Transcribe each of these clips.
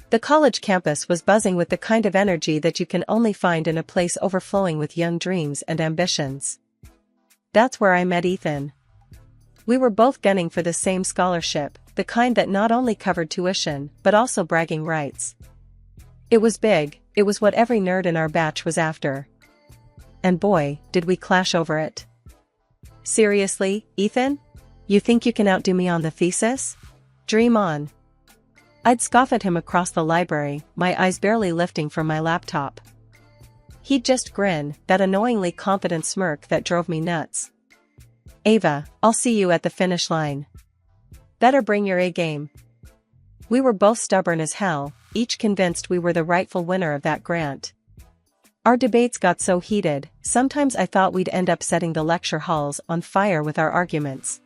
The college campus was buzzing with the kind of energy that you can only find in a place overflowing with young dreams and ambitions. That's where I met Ethan. We were both gunning for the same scholarship, the kind that not only covered tuition, but also bragging rights. It was big, it was what every nerd in our batch was after. And boy, did we clash over it. Seriously, Ethan? You think you can outdo me on the thesis? Dream on. I'd scoff at him across the library, my eyes barely lifting from my laptop. He'd just grin, that annoyingly confident smirk that drove me nuts. Ava, I'll see you at the finish line. Better bring your A game. We were both stubborn as hell, each convinced we were the rightful winner of that grant. Our debates got so heated, sometimes I thought we'd end up setting the lecture halls on fire with our arguments.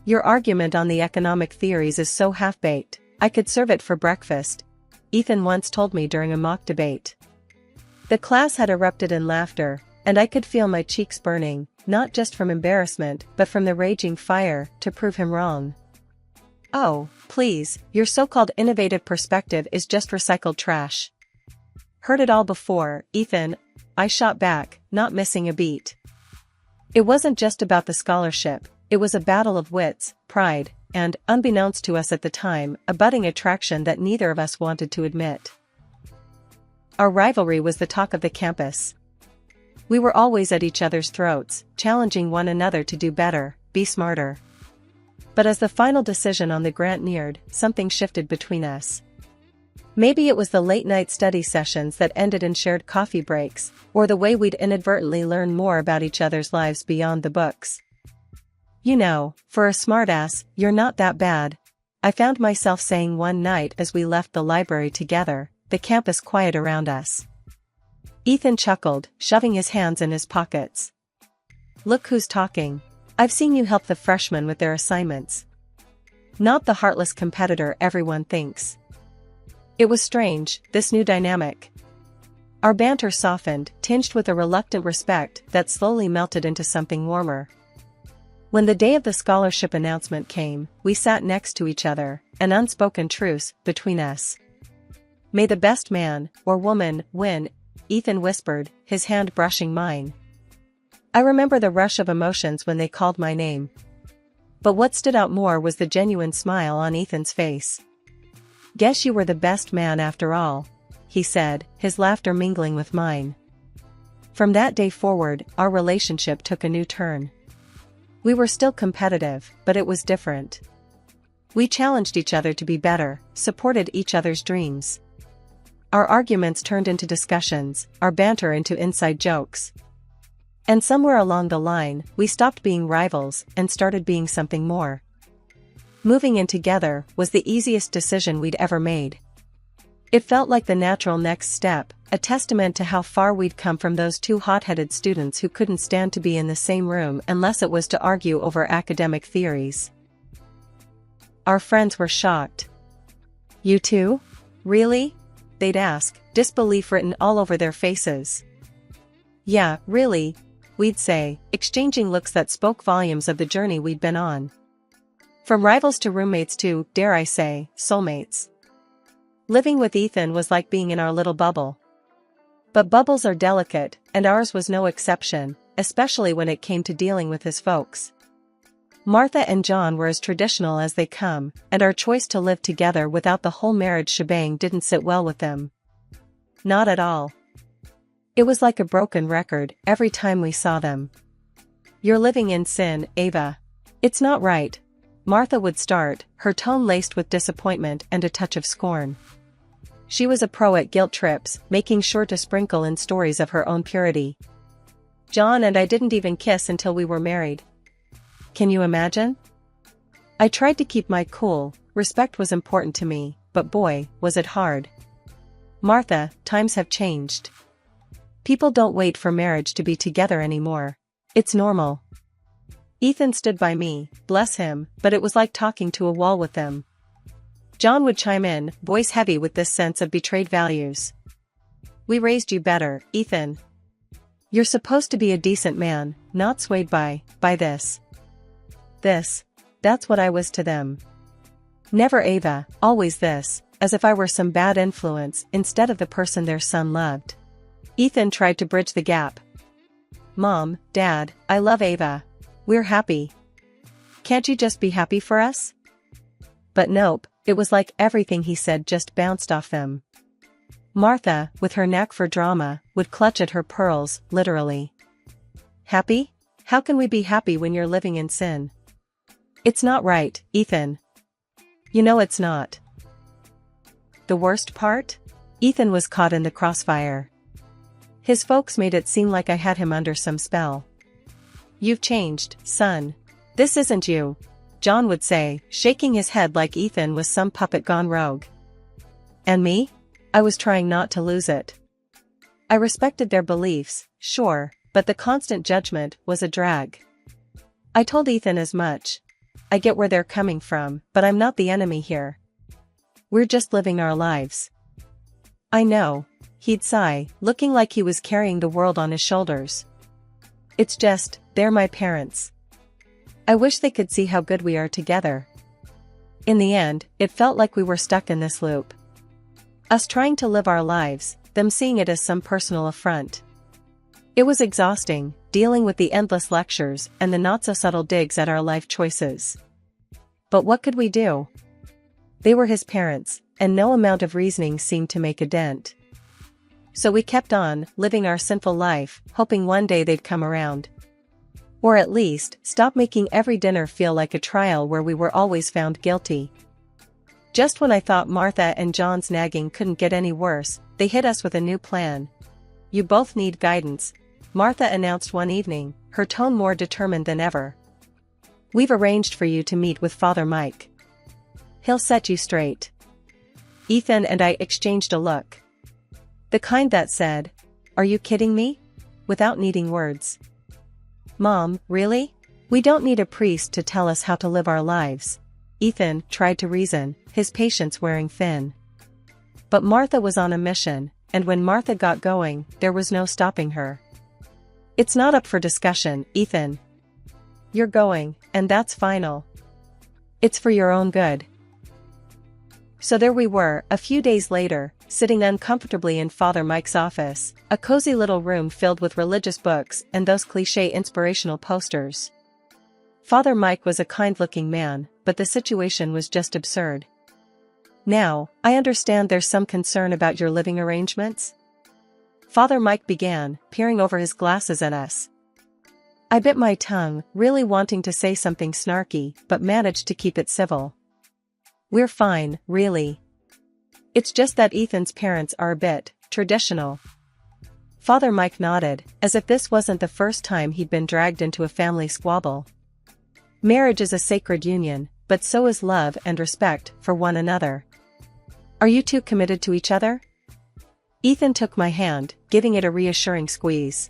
Your argument on the economic theories is so half-baked, I could serve it for breakfast, Ethan once told me during a mock debate. The class had erupted in laughter, and I could feel my cheeks burning, not just from embarrassment but from the raging fire to prove him wrong. Oh, please, your so-called innovative perspective is just recycled trash. Heard it all before, Ethan, I shot back, not missing a beat. It wasn't just about the scholarship, it was a battle of wits, pride, and, unbeknownst to us at the time, a budding attraction that neither of us wanted to admit. Our rivalry was the talk of the campus. We were always at each other's throats, challenging one another to do better, be smarter. But as the final decision on the grant neared, something shifted between us. Maybe it was the late-night study sessions that ended in shared coffee breaks, or the way we'd inadvertently learn more about each other's lives beyond the books. You know, for a smartass, you're not that bad, I found myself saying one night as we left the library together, the campus quiet around us. Ethan chuckled, shoving his hands in his pockets. Look who's talking. I've seen you help the freshmen with their assignments. Not the heartless competitor everyone thinks. It was strange, this new dynamic. Our banter softened, tinged with a reluctant respect that slowly melted into something warmer. When the day of the scholarship announcement came, we sat next to each other, an unspoken truce between us. May the best man, or woman, win, Ethan whispered, his hand brushing mine. I remember the rush of emotions when they called my name. But what stood out more was the genuine smile on Ethan's face. Guess you were the best man after all, he said, his laughter mingling with mine. From that day forward, our relationship took a new turn. We were still competitive, but it was different. We challenged each other to be better, supported each other's dreams. Our arguments turned into discussions, our banter into inside jokes. And somewhere along the line, we stopped being rivals and started being something more. Moving in together was the easiest decision we'd ever made. It felt like the natural next step, a testament to how far we'd come from those two hot-headed students who couldn't stand to be in the same room unless it was to argue over academic theories. Our friends were shocked. You too? Really? They'd ask, disbelief written all over their faces. Yeah, really, we'd say, exchanging looks that spoke volumes of the journey we'd been on. From rivals to roommates to, dare I say, soulmates. Living with Ethan was like being in our little bubble. But bubbles are delicate, and ours was no exception, especially when it came to dealing with his folks. Martha and John were as traditional as they come, and our choice to live together without the whole marriage shebang didn't sit well with them. Not at all. It was like a broken record every time we saw them. You're living in sin, Ava. It's not right. Martha would start, her tone laced with disappointment and a touch of scorn. She was a pro at guilt trips, making sure to sprinkle in stories of her own purity. John and I didn't even kiss until we were married. Can you imagine? I tried to keep my cool, respect was important to me, but boy, was it hard. Martha, times have changed. People don't wait for marriage to be together anymore. It's normal. Ethan stood by me, bless him, but it was like talking to a wall with them. John would chime in, voice heavy with this sense of betrayed values. We raised you better, Ethan. You're supposed to be a decent man, not swayed by this. That's what I was to them. Never Ava, always this, as if I were some bad influence instead of the person their son loved. Ethan tried to bridge the gap. "Mom, Dad, I love Ava. We're happy. Can't you just be happy for us?" But nope, it was like everything he said just bounced off them. Martha, with her knack for drama, would clutch at her pearls, literally. "Happy? How can we be happy when you're living in sin? It's not right, Ethan. You know it's not." The worst part? Ethan was caught in the crossfire. His folks made it seem like I had him under some spell. "You've changed, son. This isn't you," John would say, shaking his head like Ethan was some puppet gone rogue. And me? I was trying not to lose it. I respected their beliefs, sure, but the constant judgment was a drag. I told Ethan as much. I get where they're coming from, but I'm not the enemy here. We're just living our lives. "I know," he'd sigh, looking like he was carrying the world on his shoulders. "It's just, they're my parents. I wish they could see how good we are together." In the end, it felt like we were stuck in this loop. Us trying to live our lives, them seeing it as some personal affront. It was exhausting, dealing with the endless lectures and the not-so-subtle digs at our life choices. But what could we do? They were his parents, and no amount of reasoning seemed to make a dent. So we kept on, living our sinful life, hoping one day they'd come around. Or at least, stop making every dinner feel like a trial where we were always found guilty. Just when I thought Martha and John's nagging couldn't get any worse, they hit us with a new plan. "You both need guidance," Martha announced one evening, her tone more determined than ever. "We've arranged for you to meet with Father Mike. He'll set you straight." Ethan and I exchanged a look. The kind that said, "Are you kidding me?" without needing words. "Mom, really? We don't need a priest to tell us how to live our lives," Ethan tried to reason, his patience wearing thin. But Martha was on a mission, and when Martha got going, there was no stopping her. "It's not up for discussion, Ethan. You're going, and that's final. It's for your own good." So there we were, a few days later, sitting uncomfortably in Father Mike's office, a cozy little room filled with religious books and those cliché inspirational posters. Father Mike was a kind-looking man, but the situation was just absurd. "Now, I understand there's some concern about your living arrangements?" Father Mike began, peering over his glasses at us. I bit my tongue, really wanting to say something snarky, but managed to keep it civil. "We're fine, really. It's just that Ethan's parents are a bit traditional." Father Mike nodded, as if this wasn't the first time he'd been dragged into a family squabble. "Marriage is a sacred union, but so is love and respect for one another. Are you two committed to each other?" Ethan took my hand, giving it a reassuring squeeze.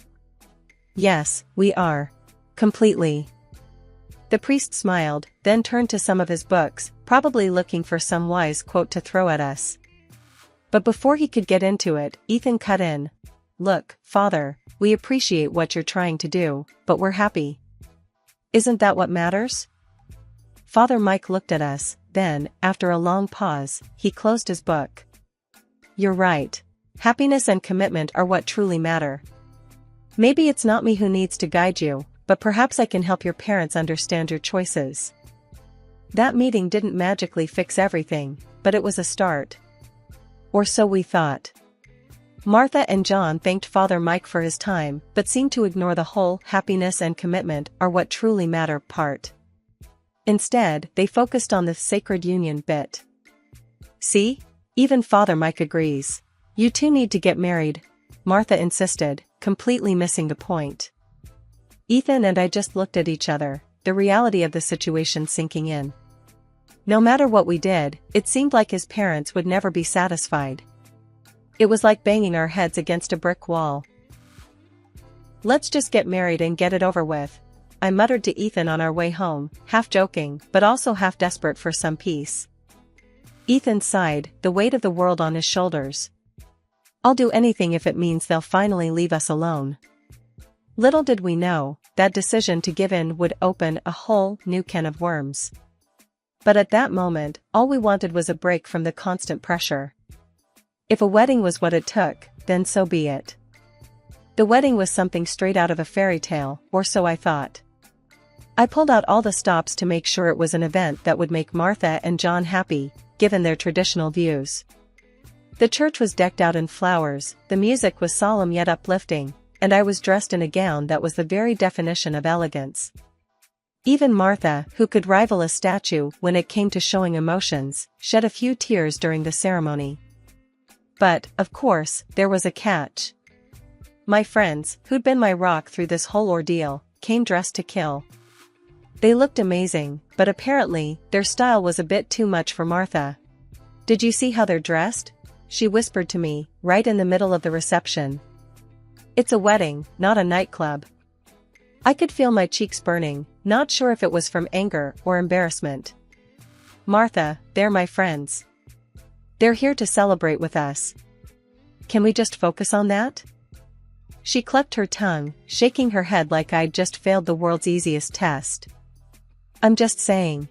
"Yes, we are. Completely." The priest smiled, then turned to some of his books, probably looking for some wise quote to throw at us. But before he could get into it, Ethan cut in. "Look, Father, we appreciate what you're trying to do, but we're happy. Isn't that what matters?" Father Mike looked at us, then, after a long pause, he closed his book. "You're right. Happiness and commitment are what truly matter. Maybe it's not me who needs to guide you, but perhaps I can help your parents understand your choices." That meeting didn't magically fix everything, but it was a start. Or so we thought. Martha and John thanked Father Mike for his time, but seemed to ignore the whole "happiness and commitment are what truly matter" part. Instead, they focused on the sacred union bit. "See? Even Father Mike agrees. You two need to get married," Martha insisted, completely missing the point. Ethan and I just looked at each other, the reality of the situation sinking in. No matter what we did, it seemed like his parents would never be satisfied. It was like banging our heads against a brick wall. "Let's just get married and get it over with," I muttered to Ethan on our way home, half joking, but also half desperate for some peace. Ethan sighed, the weight of the world on his shoulders. "I'll do anything if it means they'll finally leave us alone." Little did we know, that decision to give in would open a whole new can of worms. But at that moment, all we wanted was a break from the constant pressure. If a wedding was what it took, then so be it. The wedding was something straight out of a fairy tale, or so I thought. I pulled out all the stops to make sure it was an event that would make Martha and John happy, given their traditional views. The church was decked out in flowers, the music was solemn yet uplifting, and I was dressed in a gown that was the very definition of elegance. Even Martha, who could rival a statue when it came to showing emotions, shed a few tears during the ceremony. But, of course, there was a catch. My friends, who'd been my rock through this whole ordeal, came dressed to kill. They looked amazing, but apparently, their style was a bit too much for Martha. "Did you see how they're dressed?" she whispered to me, right in the middle of the reception. "It's a wedding, not a nightclub." I could feel my cheeks burning, not sure if it was from anger or embarrassment. "Martha, they're my friends. They're here to celebrate with us. Can we just focus on that?" She clucked her tongue, shaking her head like I'd just failed the world's easiest test. "I'm just saying.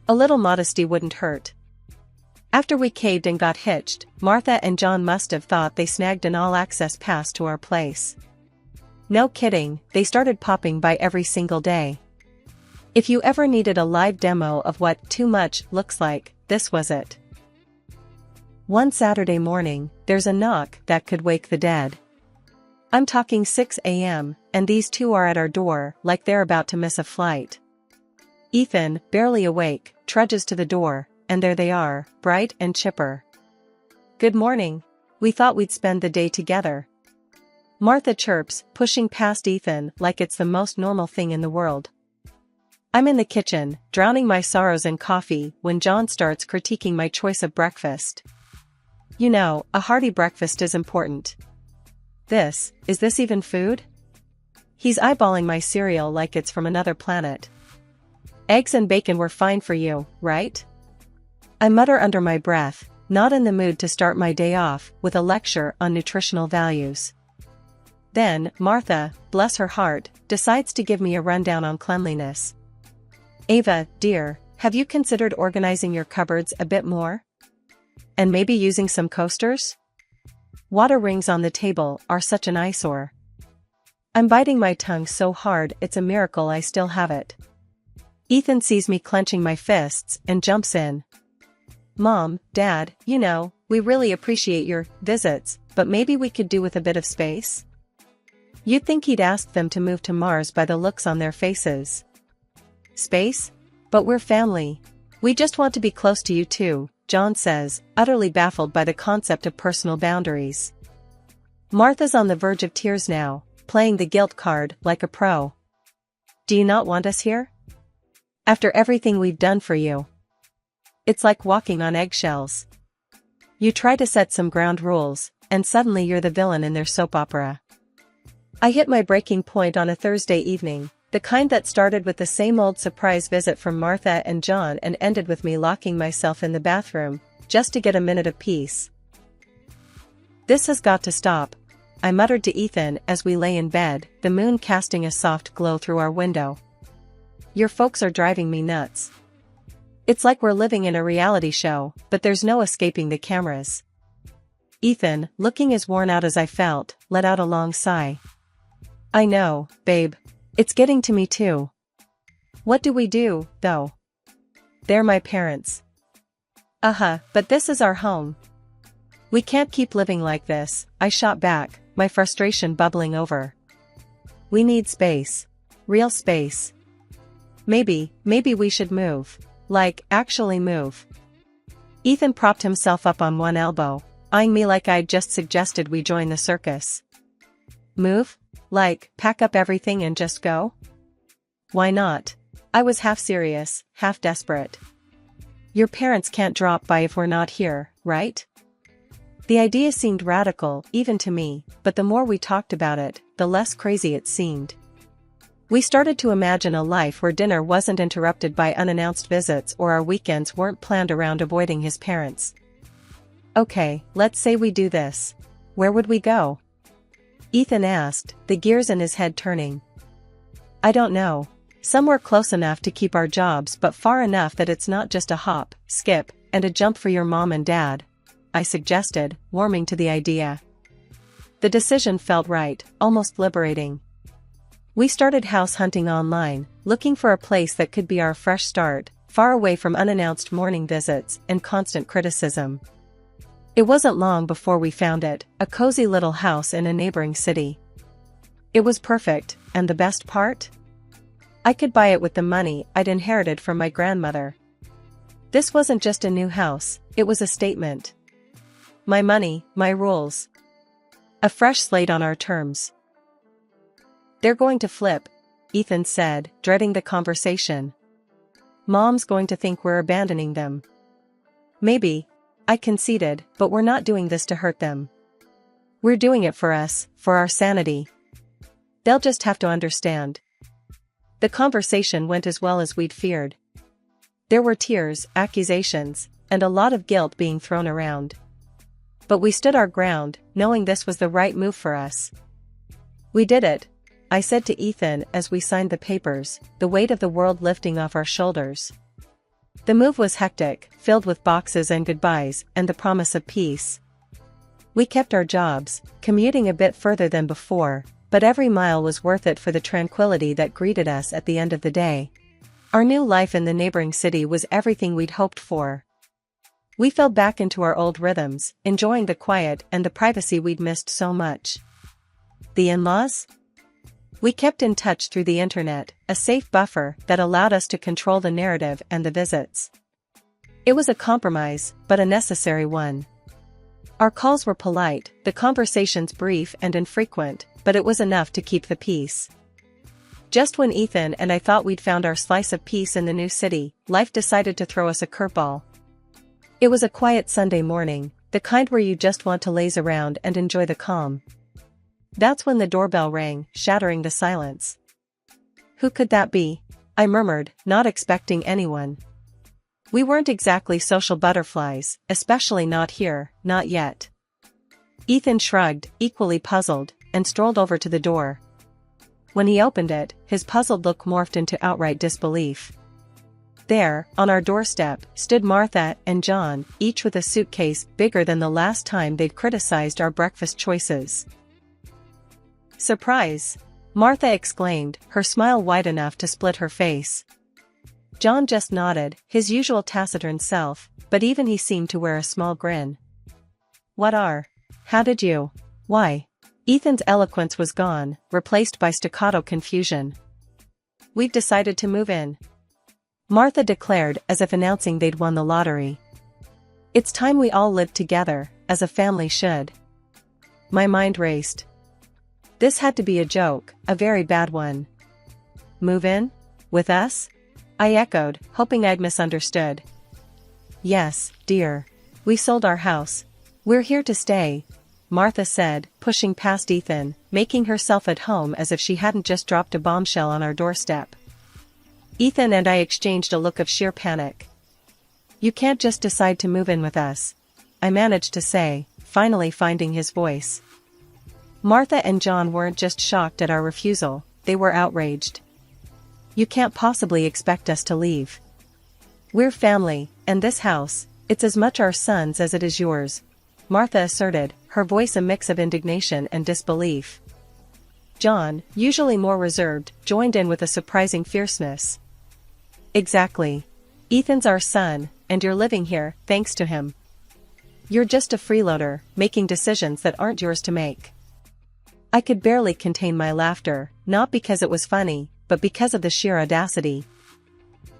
A little modesty wouldn't hurt." After we caved and got hitched, Martha and John must have thought they snagged an all-access pass to our place. No kidding, they started popping by every single day. If you ever needed a live demo of what too much looks like, this was it. One Saturday morning, there's a knock that could wake the dead. I'm talking 6 a.m., and these two are at our door like they're about to miss a flight. Ethan, barely awake, trudges to the door, and there they are, bright and chipper. "Good morning. We thought we'd spend the day together." Martha chirps, pushing past Ethan like it's the most normal thing in the world. I'm in the kitchen, drowning my sorrows in coffee, when John starts critiquing my choice of breakfast. "You know, a hearty breakfast is important. Is this even food?" He's eyeballing my cereal like it's from another planet. "Eggs and bacon were fine for you, right?" I mutter under my breath, not in the mood to start my day off with a lecture on nutritional values. Then, Martha, bless her heart, decides to give me a rundown on cleanliness. "Ava, dear, have you considered organizing your cupboards a bit more? And maybe using some coasters? Water rings on the table are such an eyesore." I'm biting my tongue so hard it's a miracle I still have it. Ethan sees me clenching my fists and jumps in. "Mom, Dad, you know, we really appreciate your visits, but maybe we could do with a bit of space?" You'd think he'd ask them to move to Mars by the looks on their faces. "Space? But we're family. We just want to be close to you too," John says, utterly baffled by the concept of personal boundaries. Martha's on the verge of tears now, playing the guilt card like a pro. "Do you not want us here? After everything we've done for you?" It's like walking on eggshells. You try to set some ground rules, and suddenly you're the villain in their soap opera. I hit my breaking point on a Thursday evening, the kind that started with the same old surprise visit from Martha and John and ended with me locking myself in the bathroom, just to get a minute of peace. "This has got to stop," I muttered to Ethan as we lay in bed, the moon casting a soft glow through our window. "Your folks are driving me nuts. It's like we're living in a reality show, but there's no escaping the cameras." Ethan, looking as worn out as I felt, let out a long sigh. "I know, babe. It's getting to me too. What do we do, though? They're my parents." But this is our home. We can't keep living like this," I shot back, my frustration bubbling over. "We need space. Real space. Maybe we should move. Like, actually move." Ethan propped himself up on one elbow, eyeing me like I'd just suggested we join the circus. "Move? Like, pack up everything and just go?" "Why not?" I was half serious, half desperate. "Your parents can't drop by if we're not here, right?" The idea seemed radical, even to me, but the more we talked about it, the less crazy it seemed. We started to imagine a life where dinner wasn't interrupted by unannounced visits or our weekends weren't planned around avoiding his parents. "Okay, let's say we do this. Where would we go?" Ethan asked, the gears in his head turning. "I don't know. Somewhere close enough to keep our jobs but far enough that it's not just a hop, skip, and a jump for your mom and dad, I suggested, warming to the idea. The decision felt right, almost liberating. We started house hunting online, looking for a place that could be our fresh start, far away from unannounced morning visits and constant criticism. It wasn't long before we found it, a cozy little house in a neighboring city. It was perfect, and the best part? I could buy it with the money I'd inherited from my grandmother. This wasn't just a new house, it was a statement. My money, my rules. A fresh slate on our terms. They're going to flip, Ethan said, dreading the conversation. Mom's going to think we're abandoning them. Maybe, I conceded, but we're not doing this to hurt them. We're doing it for us, for our sanity. They'll just have to understand. The conversation went as well as we'd feared. There were tears, accusations, and a lot of guilt being thrown around. But we stood our ground, knowing this was the right move for us. We did it, I said to Ethan as we signed the papers, the weight of the world lifting off our shoulders. The move was hectic, filled with boxes and goodbyes and the promise of peace. We kept our jobs, commuting a bit further than before, but every mile was worth it for the tranquility that greeted us at the end of the day. Our new life in the neighboring city was everything we'd hoped for. We fell back into our old rhythms, enjoying the quiet and the privacy we'd missed so much. The in-laws? We kept in touch through the internet, a safe buffer that allowed us to control the narrative and the visits. It was a compromise, but a necessary one. Our calls were polite, the conversations brief and infrequent, but it was enough to keep the peace. Just when Ethan and I thought we'd found our slice of peace in the new city, life decided to throw us a curveball. It was a quiet Sunday morning, the kind where you just want to laze around and enjoy the calm. That's when the doorbell rang, shattering the silence. Who could that be? I murmured, not expecting anyone. We weren't exactly social butterflies, especially not here, not yet. Ethan shrugged, equally puzzled, and strolled over to the door. When he opened it, his puzzled look morphed into outright disbelief. There, on our doorstep, stood Martha and John, each with a suitcase bigger than the last time they'd criticized our breakfast choices. Surprise! Martha exclaimed, her smile wide enough to split her face. John just nodded, his usual taciturn self, but even he seemed to wear a small grin. How did you? Why? Ethan's eloquence was gone, replaced by staccato confusion. We've decided to move in. Martha declared as if announcing they'd won the lottery. It's time we all lived together, as a family should. My mind raced. This had to be a joke, a very bad one. Move in? With us? I echoed, hoping I'd misunderstood. Yes, dear. We sold our house. We're here to stay, Martha said, pushing past Ethan, making herself at home as if she hadn't just dropped a bombshell on our doorstep. Ethan and I exchanged a look of sheer panic. You can't just decide to move in with us, I managed to say, finally finding his voice. Martha and John weren't just shocked at our refusal, they were outraged. You can't possibly expect us to leave. We're family, and this house, it's as much our son's as it is yours, Martha asserted, her voice a mix of indignation and disbelief. John, usually more reserved, joined in with a surprising fierceness. Exactly. Ethan's our son, and you're living here, thanks to him. You're just a freeloader, making decisions that aren't yours to make. I could barely contain my laughter, not because it was funny, but because of the sheer audacity.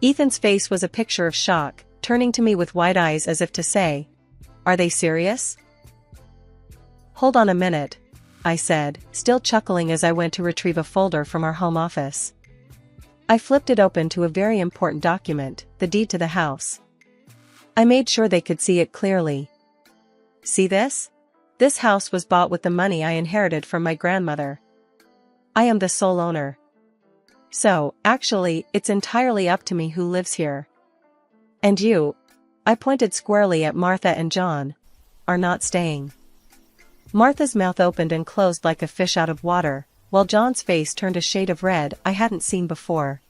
Ethan's face was a picture of shock, turning to me with wide eyes as if to say, "Are they serious?" Hold on a minute, I said, still chuckling as I went to retrieve a folder from our home office. I flipped it open to a very important document, the deed to the house. I made sure they could see it clearly. See this? This house was bought with the money I inherited from my grandmother. I am the sole owner. So, actually, it's entirely up to me who lives here. And you, I pointed squarely at Martha and John, are not staying. Martha's mouth opened and closed like a fish out of water, while John's face turned a shade of red I hadn't seen before.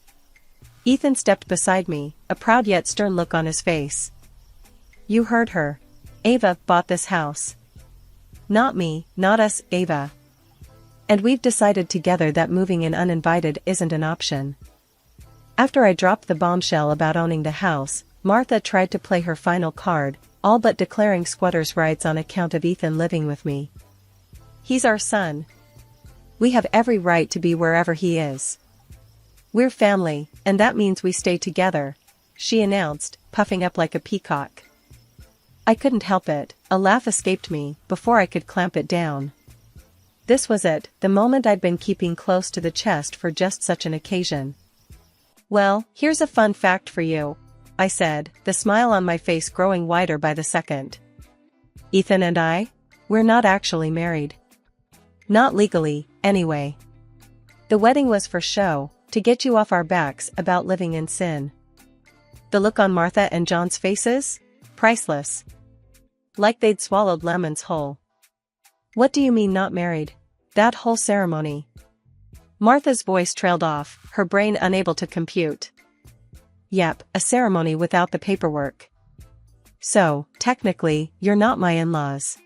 Ethan stepped beside me, a proud yet stern look on his face. You heard her. Ava bought this house. Not me, not us, Ava. And we've decided together that moving in uninvited isn't an option. After I dropped the bombshell about owning the house, Martha tried to play her final card, all but declaring squatters' rights on account of Ethan living with me. He's our son. We have every right to be wherever he is. We're family, and that means we stay together, she announced, puffing up like a peacock. I couldn't help it, a laugh escaped me before I could clamp it down. This was it, the moment I'd been keeping close to the chest for just such an occasion. Well, here's a fun fact for you, I said, the smile on my face growing wider by the second. Ethan and I? We're not actually married. Not legally, anyway. The wedding was for show, to get you off our backs about living in sin. The look on Martha and John's faces? Priceless. Like they'd swallowed lemons whole. What do you mean not married? That whole ceremony. Martha's voice trailed off, her brain unable to compute. Yep, a ceremony without the paperwork. So, technically, you're not my in-laws.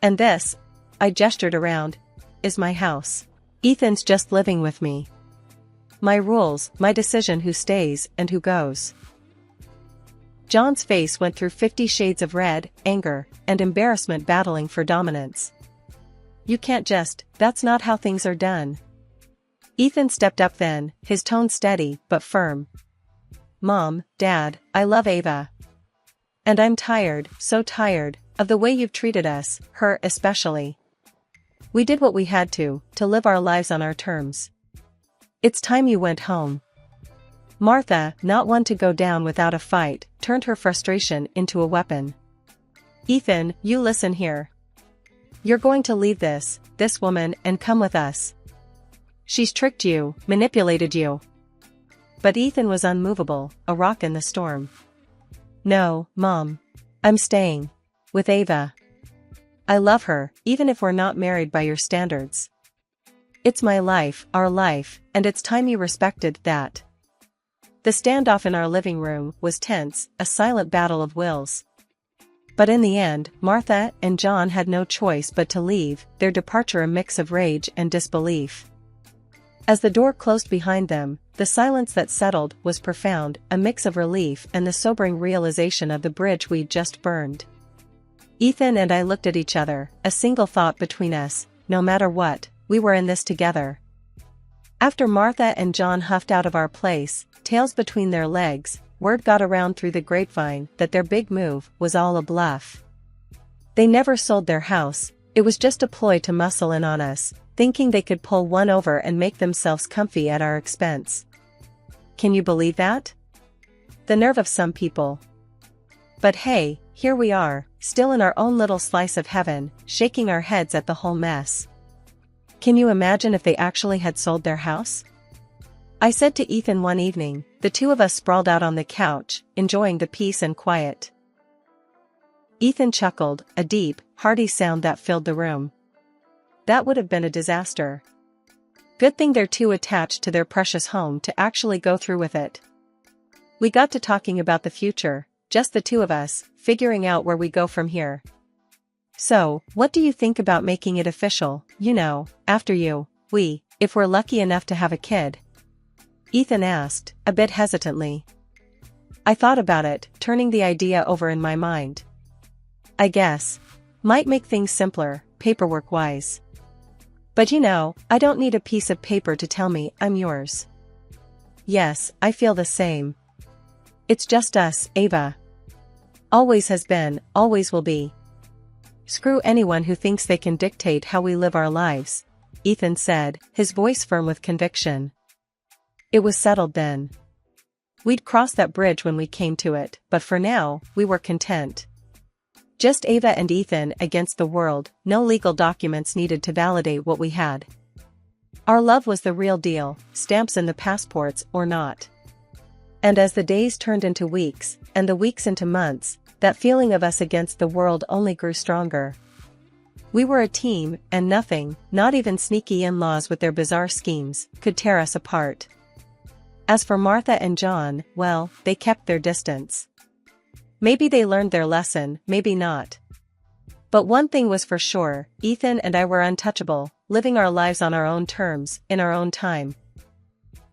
And this, I gestured around, is my house. Ethan's just living with me. My rules, my decision who stays and who goes. John's face went through 50 shades of red, anger, and embarrassment battling for dominance. You can't just, that's not how things are done. Ethan stepped up then, his tone steady but firm. Mom, Dad, I love Ava. And I'm tired, so tired, of the way you've treated us, her especially. We did what we had to live our lives on our terms. It's time you went home. Martha, not one to go down without a fight, turned her frustration into a weapon. Ethan, you listen here. You're going to leave this woman and come with us. She's tricked you, manipulated you. But Ethan was unmovable, a rock in the storm. No, Mom. I'm staying. With Ava. I love her, even if we're not married by your standards. It's my life, our life, and it's time you respected that. The standoff in our living room was tense, a silent battle of wills. But in the end, Martha and John had no choice but to leave, their departure a mix of rage and disbelief. As the door closed behind them, the silence that settled was profound, a mix of relief and the sobering realization of the bridge we'd just burned. Ethan and I looked at each other, a single thought between us, no matter what, we were in this together. After Martha and John huffed out of our place, tails between their legs, word got around through the grapevine that their big move was all a bluff. They never sold their house, it was just a ploy to muscle in on us, thinking they could pull one over and make themselves comfy at our expense. Can you believe that? The nerve of some people. But hey, here we are, still in our own little slice of heaven, shaking our heads at the whole mess. Can you imagine if they actually had sold their house? I said to Ethan one evening, the two of us sprawled out on the couch, enjoying the peace and quiet. Ethan chuckled, a deep, hearty sound that filled the room. That would have been a disaster. Good thing they're too attached to their precious home to actually go through with it. We got to talking about the future, just the two of us, figuring out where we go from here. So, what do you think about making it official, after you, if we're lucky enough to have a kid? Ethan asked, a bit hesitantly. I thought about it, turning the idea over in my mind. I guess. Might make things simpler, paperwork-wise. But I don't need a piece of paper to tell me I'm yours. Yes, I feel the same. It's just us, Ava. Always has been, always will be. Screw anyone who thinks they can dictate how we live our lives, Ethan said, his voice firm with conviction. It was settled then. We'd cross that bridge when we came to it, but for now, we were content. Just Ava and Ethan against the world, no legal documents needed to validate what we had. Our love was the real deal, stamps in the passports or not. And as the days turned into weeks, and the weeks into months, that feeling of us against the world only grew stronger. We were a team, and nothing, not even sneaky in-laws with their bizarre schemes, could tear us apart. As for Martha and John, well, they kept their distance. Maybe they learned their lesson, maybe not. But one thing was for sure, Ethan and I were untouchable, living our lives on our own terms, in our own time.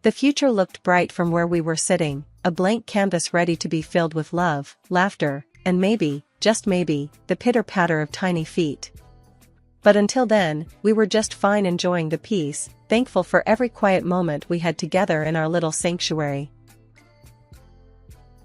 The future looked bright from where we were sitting, a blank canvas ready to be filled with love, laughter, and maybe, just maybe, the pitter-patter of tiny feet. But until then, we were just fine, enjoying the peace, thankful for every quiet moment we had together in our little sanctuary.